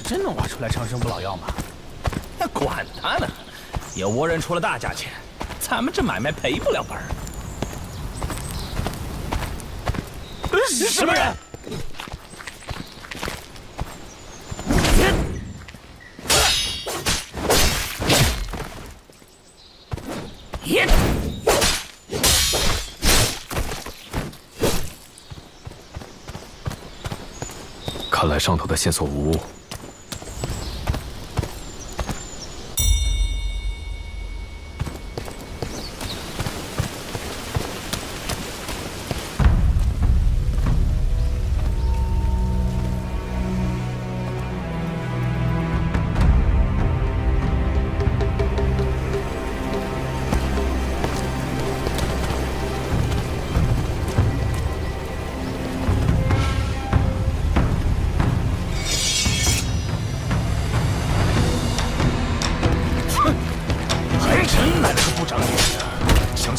真能挖出来长生不老药吗？那管他呢，有倭人出了大价钱，咱们这买卖赔不了本儿。什么人？看来上头的线索无误。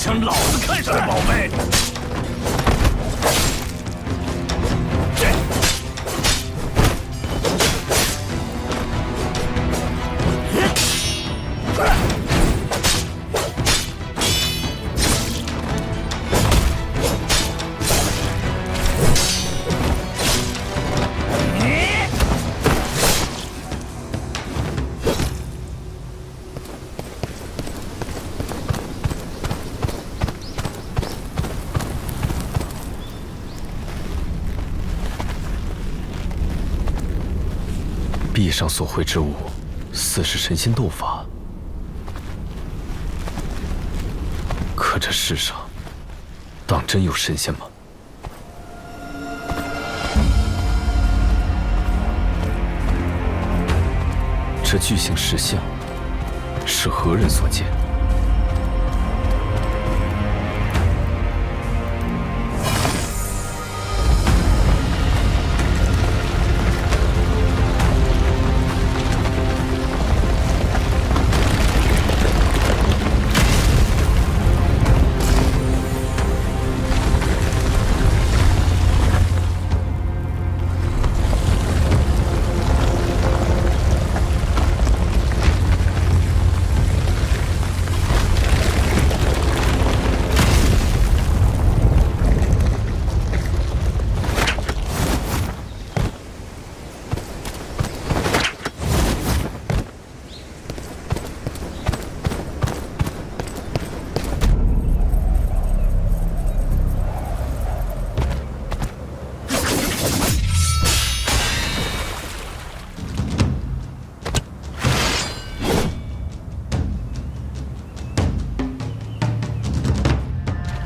将老子看上的宝贝。壁上所绘之物，似是神仙斗法。可这世上，当真有神仙吗？这巨型石像，是何人所建？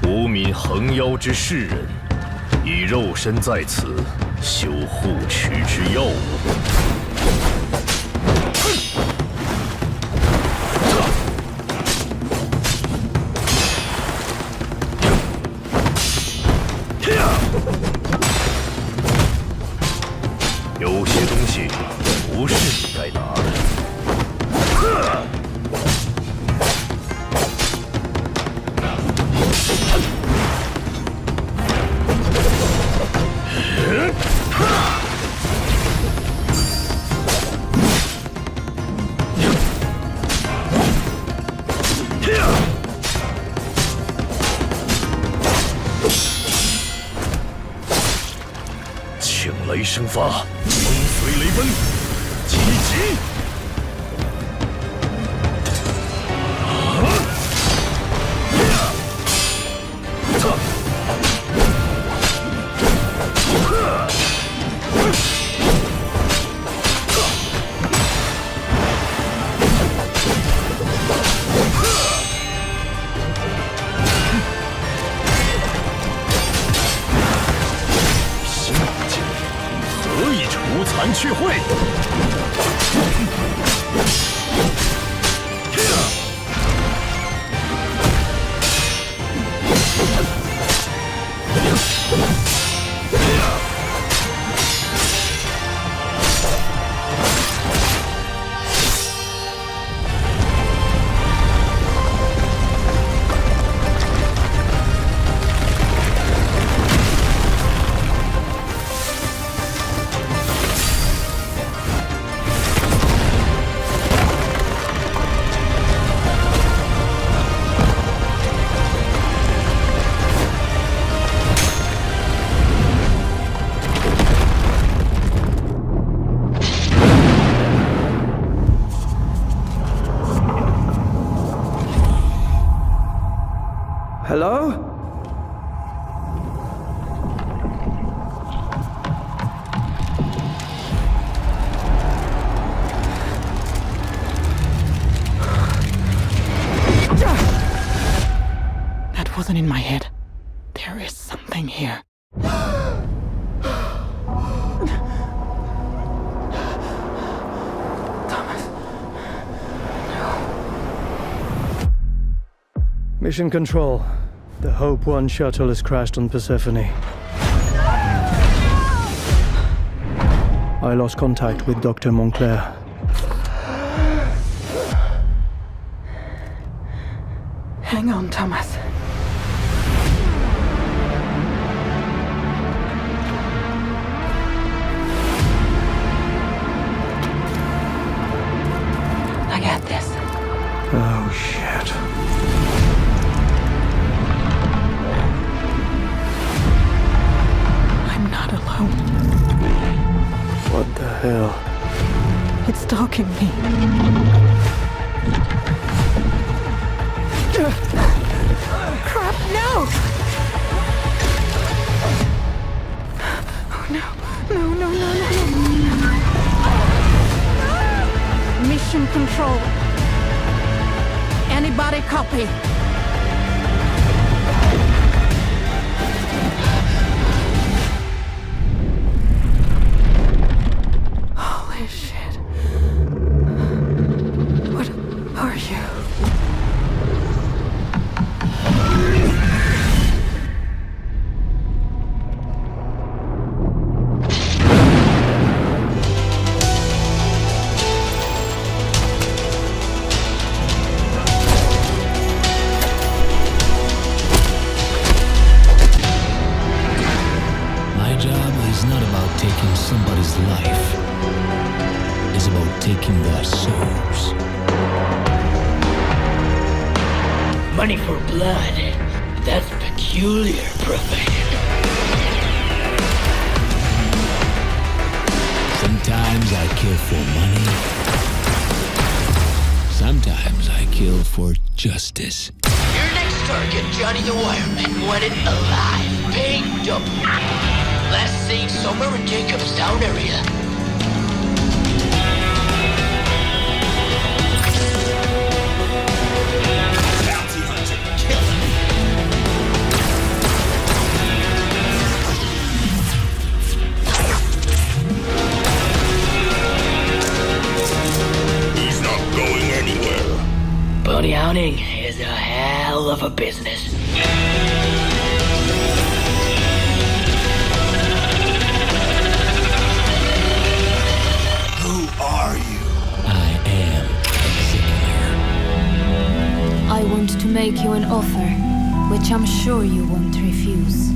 无名横妖之世人，以肉身在此修护持之药物。有些东西不是你该拿的。请雷生发，风随雷奔，急急！去会。Hello? That wasn't in my head. There is something here. Thomas. No. Mission Control. The Hope 1 shuttle has crashed on Persephone. I lost contact with Dr. Montclair. Hang on, Thomas. I got this. Oh, shit. I'm not alone. What the hell? It's stalking me. Crap, no! Oh, no. No. Mission Control. Anybody copy? Holy shit. What are you? Taking somebody's life is about taking their souls. Money for blood. That's peculiar profession. Sometimes I kill for money. Sometimes I kill for justice. Your next target, Johnny the Wireman, wanted alive. Payne double. Last seen somewhere in Jacobstown area. Bounty hunter, kill him. He's not going anywhere. Bounty hunting is a hell of a business. Are you? I am Exekiller. I want to make you an offer, which I'm sure you won't refuse.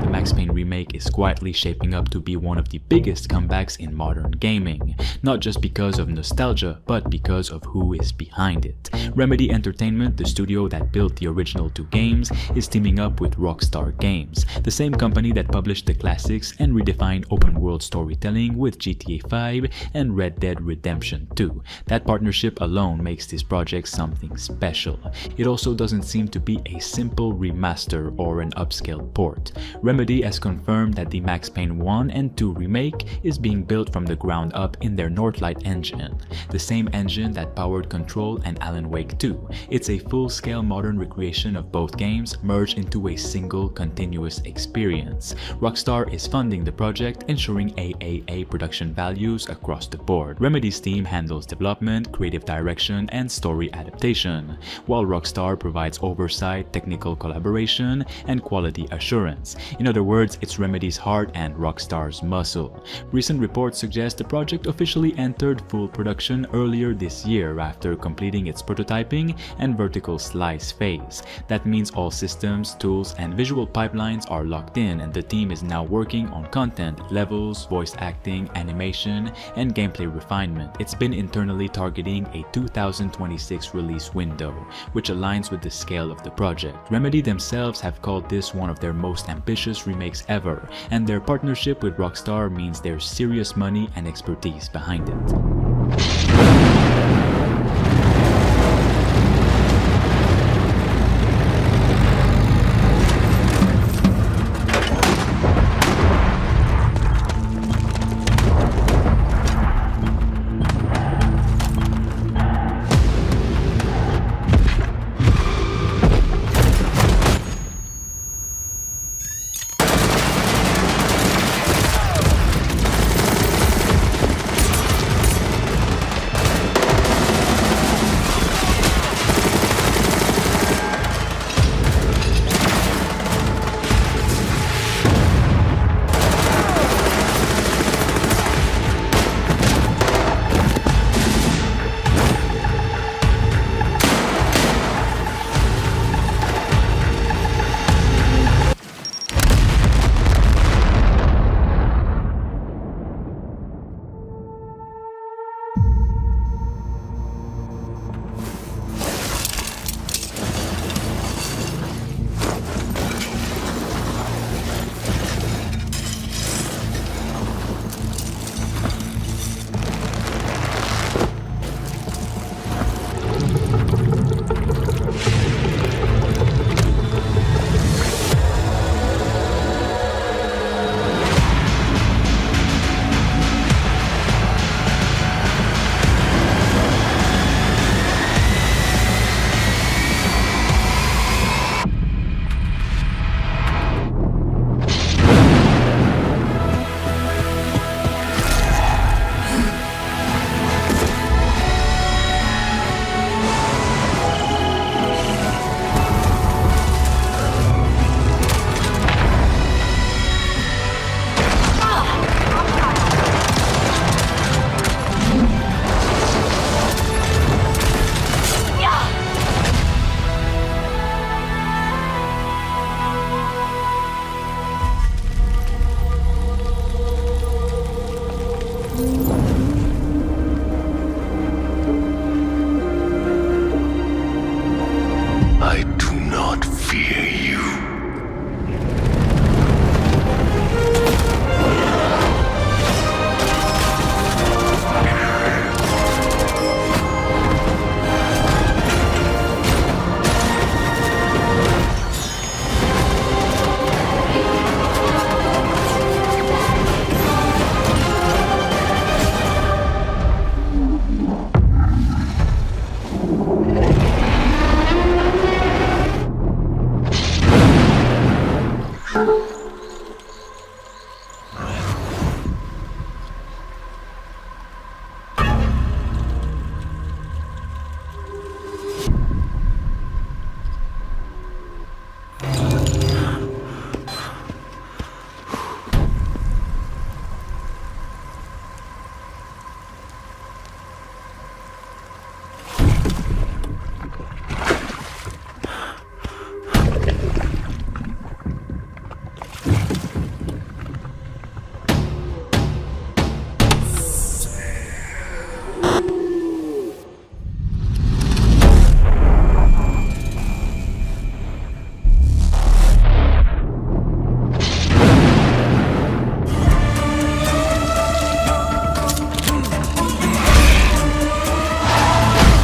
The Max Payne remake is quietly shaping up to be one of the biggest comebacks in modern gaming, not just because of nostalgia, but because of who is behind it. Remedy Entertainment, the studio that built the original two games, is teaming up with Rockstar Games, the same company that published the classics and redefined open-world storytelling with GTA 5 and Red Dead Redemption 2. That partnership alone makes this project something special. It also doesn't seem to be a simple remaster or an upscaled port. Remedy has confirmed that the Max Payne 1 and 2 remake is being built from the ground up in their Northlight engine, the same engine that powered Control and Alan Wake 2. It's a full-scale modern recreation of both games merged into a single continuous experience. Rockstar is funding the project, ensuring AAA production values across the board. Remedy's team handles development, creative direction, and story adaptation, while Rockstar provides oversight, technical collaboration, and quality assurance. In other words, it's Remedy's heart and Rockstar's muscle. Recent reports suggest the project officially entered full production earlier this year after completing its prototyping and vertical slice phase. That means all systems, tools, and visual pipelines are locked in, and the team is now working on content, levels, voice acting, animation, and gameplay refinement. It's been internally targeting a 2026 release window, which aligns with the scale of the project. Remedy themselves have called this one of their most ambitious remakes ever, and their partnership with Rockstar means there's serious money and expertise behind it.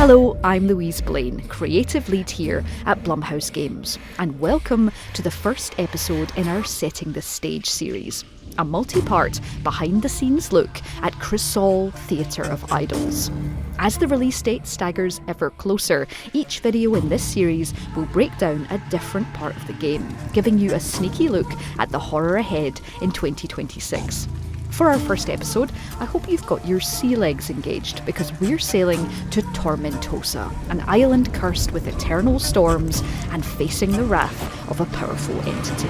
Hello, I'm Louise Blaine, creative lead here at Blumhouse Games, and welcome to the first episode in our Setting the Stage series, a multi-part, behind-the-scenes look at Crisol Theatre of Idols. As the release date staggers ever closer, each video in this series will break down a different part of the game, giving you a sneaky look at the horror ahead in 2026. For our first episode, I hope you've got your sea legs engaged, because we're sailing to Tormentosa, an island cursed with eternal storms and facing the wrath of a powerful entity.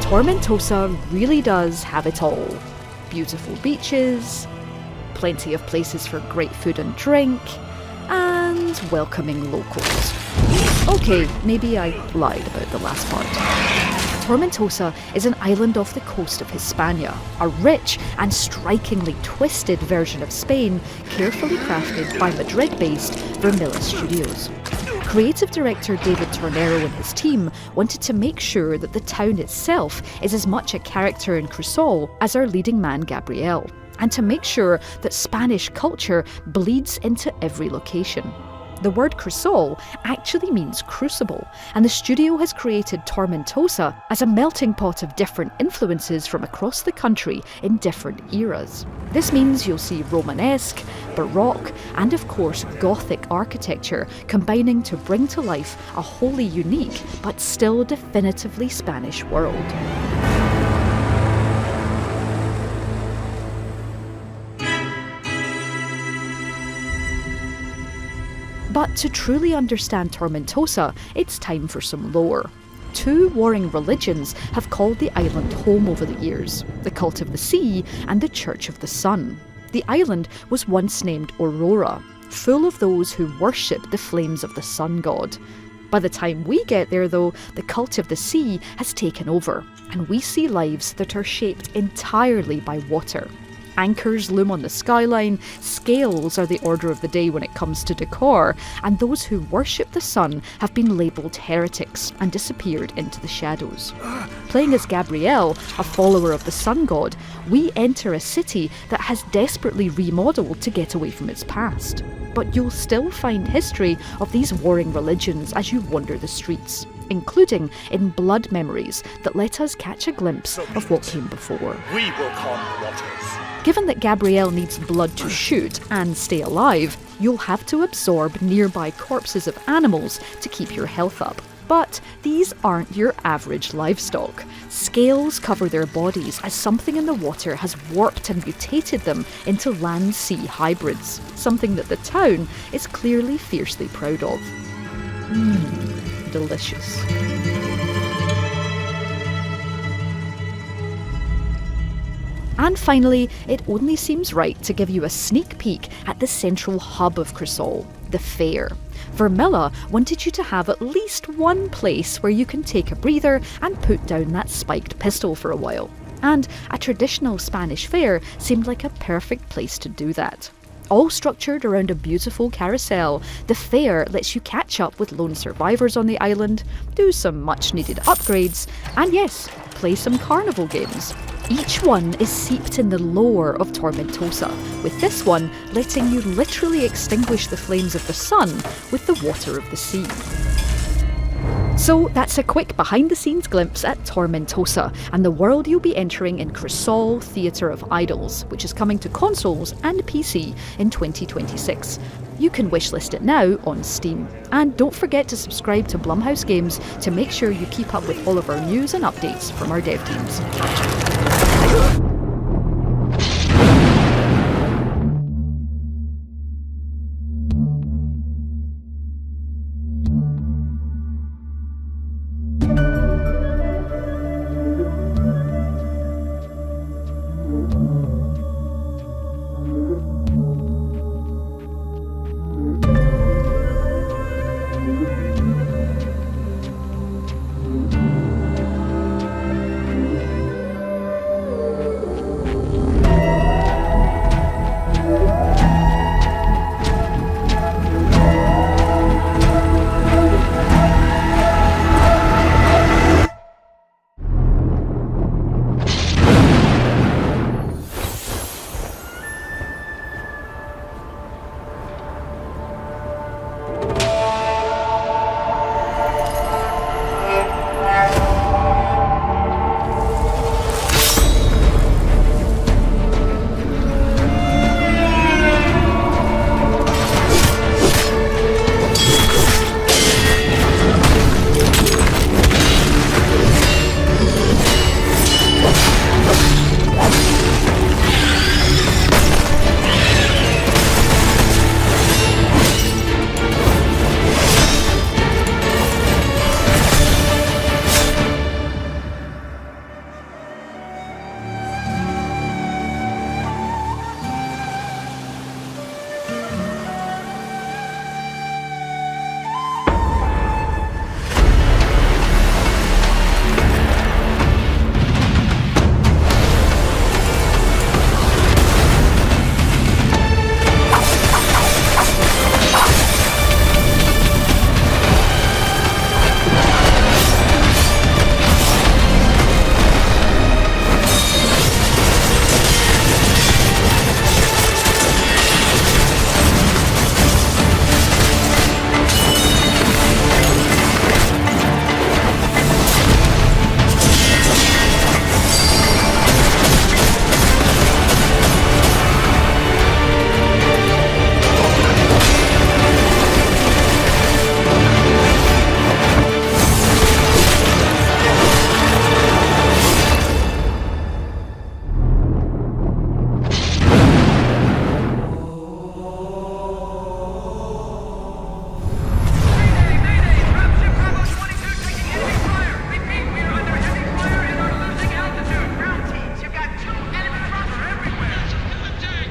Tormentosa really does have it all. Beautiful beaches, plenty of places for great food and drink, and welcoming locals. Okay, maybe I lied about the last part. Tormentosa is an island off the coast of Hispania, a rich and strikingly twisted version of Spain, carefully crafted by Madrid-based Vermilla Studios. Creative director David Tornero and his team wanted to make sure that the town itself is as much a character in Crisol as our leading man Gabriel, and to make sure that Spanish culture bleeds into every location. The word Crisol actually means crucible, and the studio has created Tormentosa as a melting pot of different influences from across the country in different eras. This means you'll see Romanesque, Baroque, and of course Gothic architecture combining to bring to life a wholly unique but still definitively Spanish world. But to truly understand Tormentosa, it's time for some lore. Two warring religions have called the island home over the years, the Cult of the Sea and the Church of the Sun. The island was once named Aurora, full of those who worship the flames of the sun god. By the time we get there though, the Cult of the Sea has taken over, and we see lives that are shaped entirely by water. Anchors loom on the skyline, scales are the order of the day when it comes to decor, and those who worship the sun have been labelled heretics and disappeared into the shadows. Playing as Gabriel, a follower of the sun god, we enter a city that has desperately remodelled to get away from its past. But you'll still find history of these warring religions as you wander the streets, including in blood memories that let us catch a glimpse of what came before. We will calm the waters. Given that Gabriel needs blood to shoot and stay alive, you'll have to absorb nearby corpses of animals to keep your health up. But these aren't your average livestock. Scales cover their bodies as something in the water has warped and mutated them into land-sea hybrids, something that the town is clearly fiercely proud of. Delicious. And finally, it only seems right to give you a sneak peek at the central hub of Crisol, the fair. Vermilla wanted you to have at least one place where you can take a breather and put down that spiked pistol for a while. And a traditional Spanish fair seemed like a perfect place to do that. All structured around a beautiful carousel, the fair lets you catch up with lone survivors on the island, do some much needed upgrades, and yes, play some carnival games. Each one is seeped in the lore of Tormentosa, with this one letting you literally extinguish the flames of the sun with the water of the sea. So that's a quick behind-the-scenes glimpse at Tormentosa and the world you'll be entering in Crisol Theatre of Idols, which is coming to consoles and PC in 2026. You can wishlist it now on Steam. And don't forget to subscribe to Blumhouse Games to make sure you keep up with all of our news and updates from our dev teams.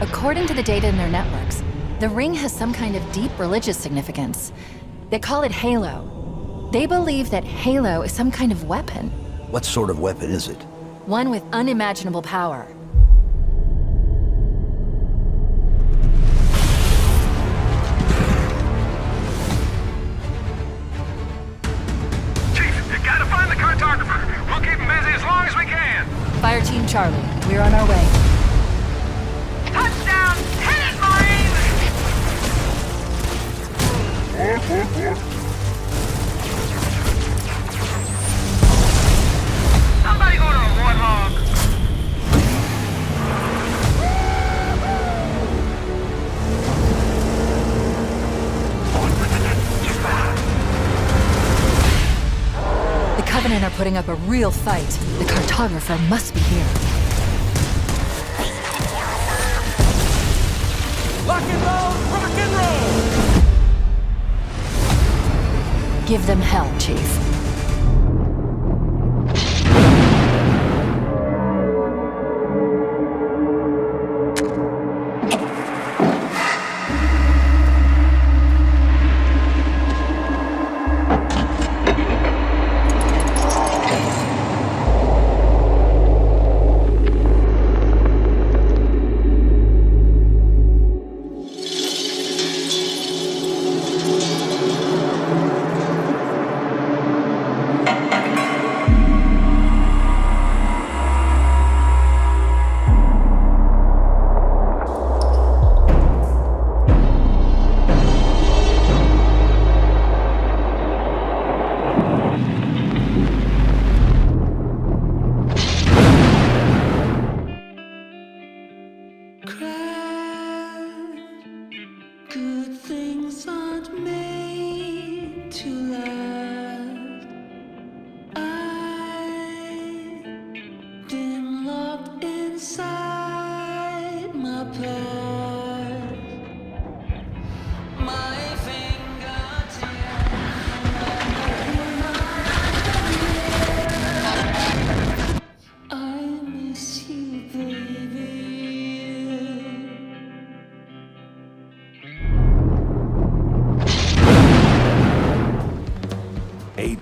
According to the data in their networks, the ring has some kind of deep religious significance. They call it Halo. They believe that Halo is some kind of weapon. What sort of weapon is it? One with unimaginable power. Chief, you gotta find the cartographer. We'll keep him busy as long as we can. Fire Team Charlie, we're on our way. Touchdown! Hit it, Marine! Somebody go to a warthog! The Covenant are putting up a real fight. The cartographer must be here. Rock and roll! Rock and roll! Give them hell, Chief.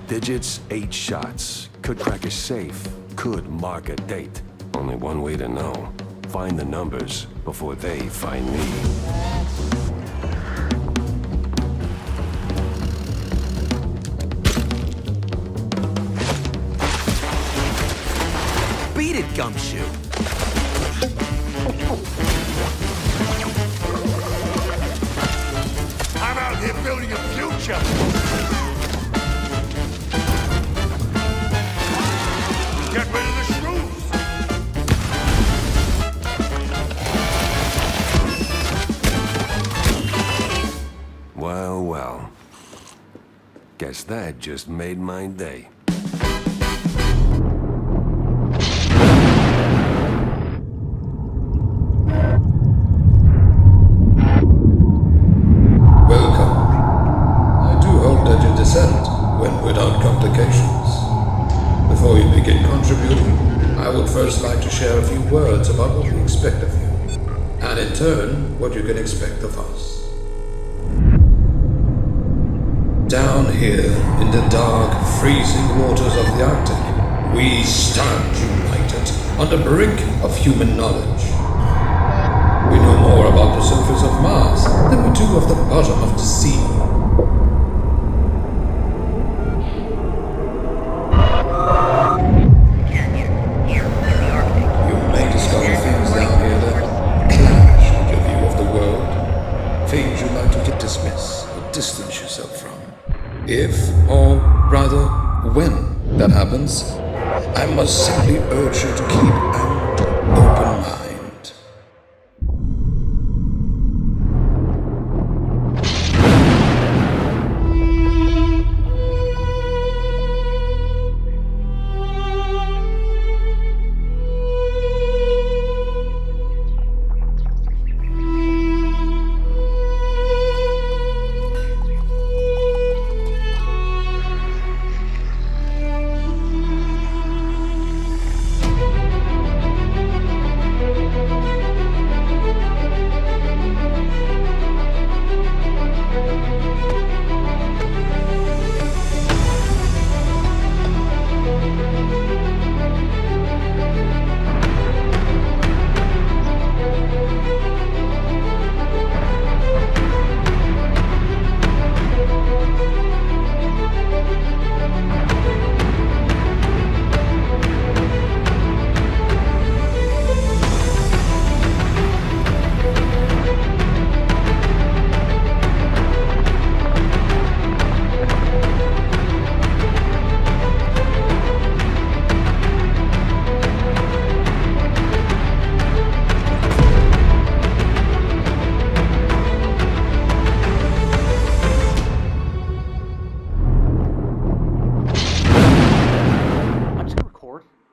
Digits, 8 shots. Could crack a safe. Could mark a date. Only one way to know. Find the numbers before they find me. Beat it, Gumshoe! I'm out here building a future! Get rid of the shrews! Well, well. Guess that just made my day. Welcome. I do hope that you descend when without complications. Before we begin contributing, I would first like to share a few words about what we expect of you, and in turn, what you can expect of us. Down here, in the dark, freezing waters of the Arctic, we stand united on the brink of human knowledge. We know more about the surface of Mars than we do of the bottom of the sea. Distance yourself from. If, or rather, when that happens, I must simply urge you to keep an open mind.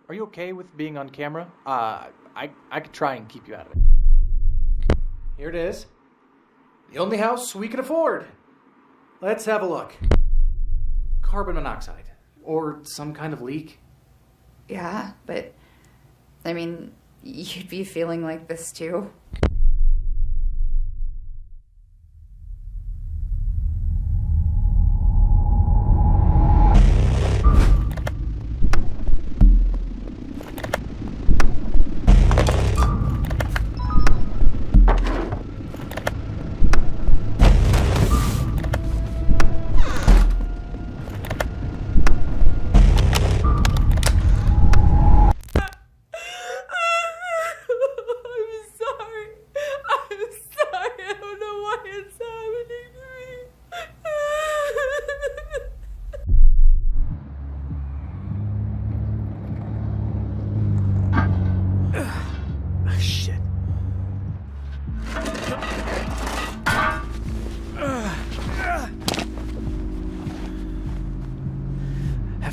Are you okay with being on camera? I could try and keep you out of it. Here it is. The only house we can afford. Let's have a look. Carbon monoxide. Or some kind of leak. Yeah, but... I mean, you'd be feeling like this too.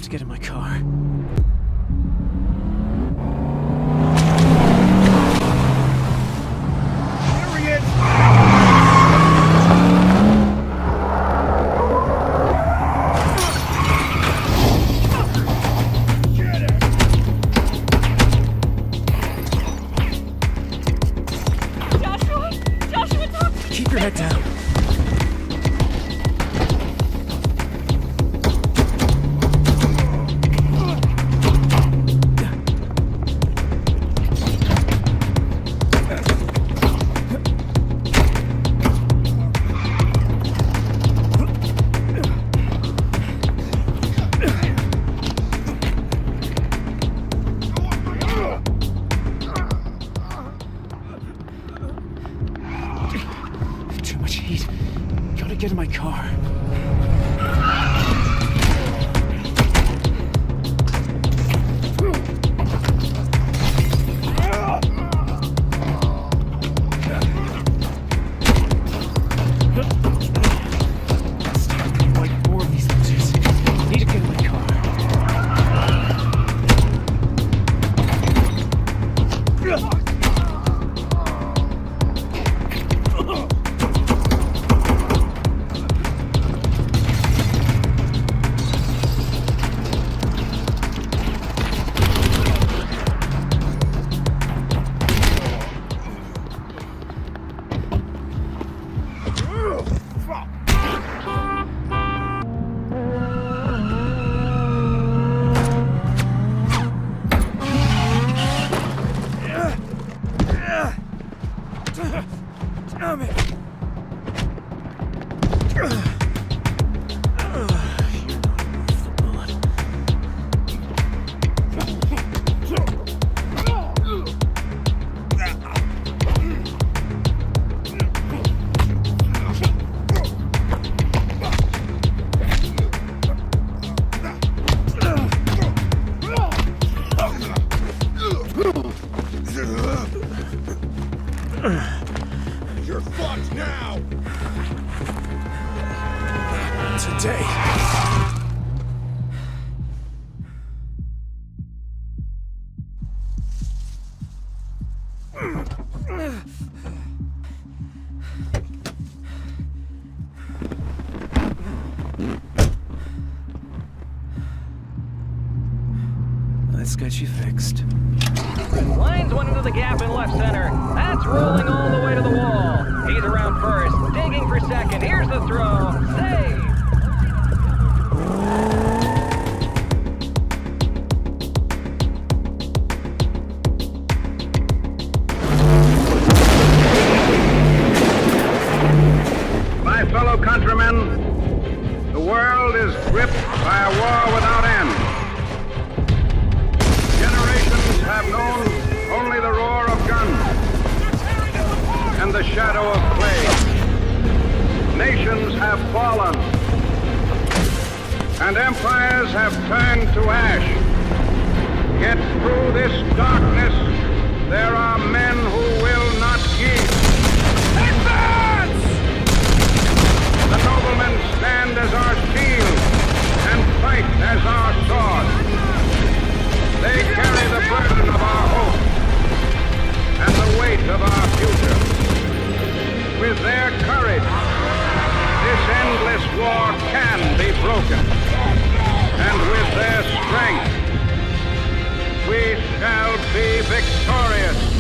Get in my car. Joshua, talk! Keep your head down. Get in my car. Like more of these losers. Need to get in my car. Damn it! You're fucked now! Today. Let's get you fixed. Lines went into the gap in left center. That's rolling all the way to the wall. He's around first, digging for second. Here's the throw. Save! My fellow countrymen, the world is gripped by a war without end. Generations have known only the roar of guns and the shadow of plague. Nations have fallen, and empires have turned to ash. Yet through this darkness, there are men who will not yield. Advance! The noblemen stand as our shield and fight as our sword. They carry victorious.